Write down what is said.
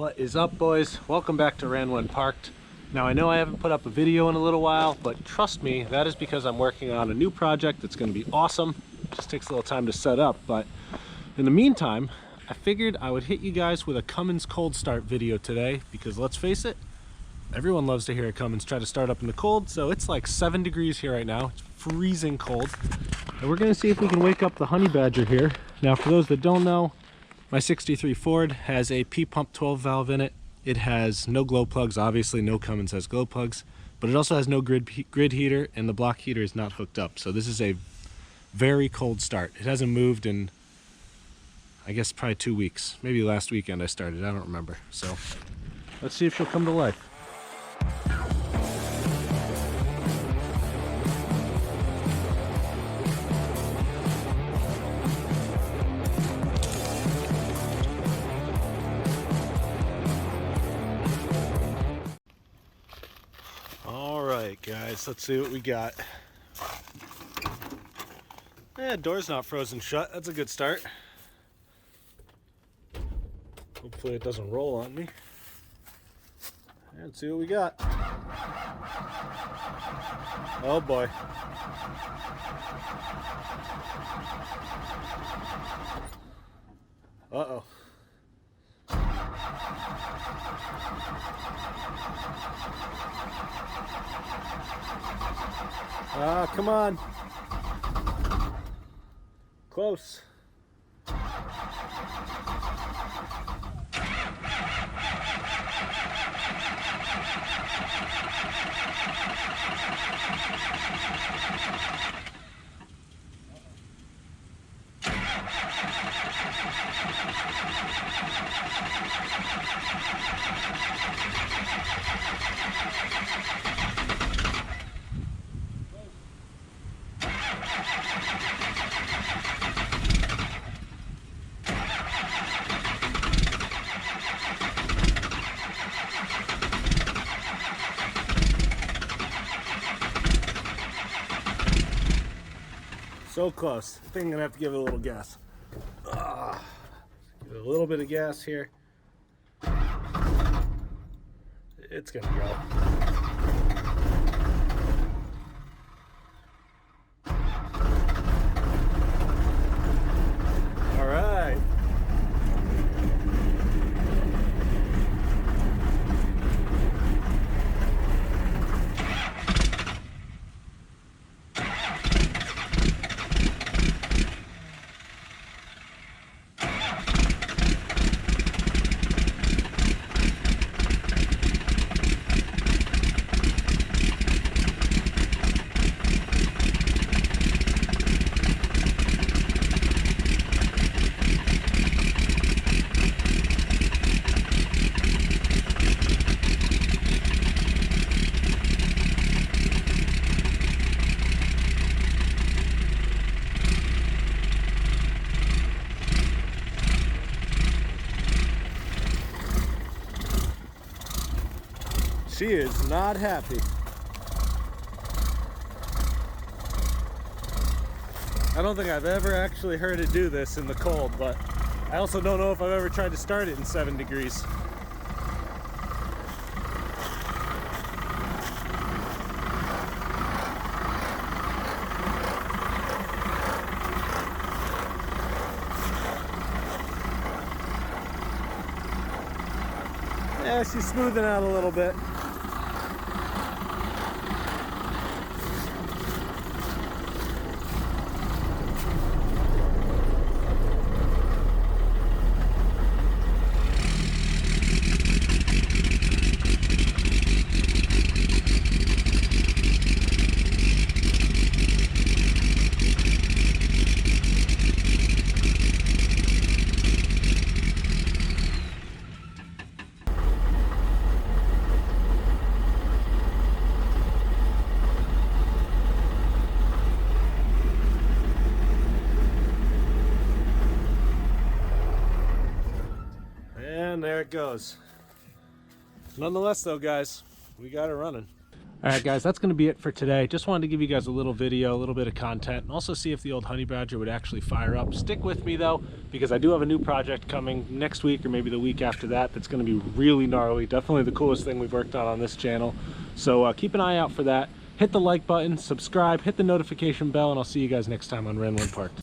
What is up, boys? Welcome back to Ran When Parked. Now, I know I haven't put up a video in a little while, but trust me, that is because I'm working on a new project that's going to be awesome. It just takes a little time to set up, but in the meantime, I figured I would hit you guys with a Cummins Cold Start video today, because let's face it, everyone loves to hear a Cummins try to start up in the cold. So it's like 7 degrees here right now. It's freezing cold, and we're going to see if we can wake up the honey badger here. Now, for those that don't know, my 63 Ford has a P-pump 12 valve in it. It has no glow plugs. Obviously, no Cummins has glow plugs, but it also has no grid heater, and the block heater is not hooked up. So this is a very cold start. It hasn't moved in, I guess, probably 2 weeks. Maybe last weekend I started. I don't remember. So let's see if she'll come to life. Alright guys, let's see what we got. Door's not frozen shut. That's a good start. Hopefully it doesn't roll on me. Let's see what we got. Oh boy. Uh-oh. Ah, come on. Close. So close. I think I'm gonna have to give it a little gas. Give it a little bit of gas here. It's gonna go. All right. She is not happy. I don't think I've ever actually heard it do this in the cold, but I also don't know if I've ever tried to start it in 7 degrees. Yeah, she's smoothing out a little bit. And there it goes. Nonetheless though, guys, we got it running. All right, guys, that's going to be it for today. Just wanted to give you guys a little video, a little bit of content, and also see if the old honey badger would actually fire up. Stick with me, though, because I do have a new project coming next week or maybe the week after that that's going to be really gnarly. Definitely the coolest thing we've worked on this channel. So keep an eye out for that. Hit the like button, subscribe, hit the notification bell, and I'll see you guys next time on Ran One Parked.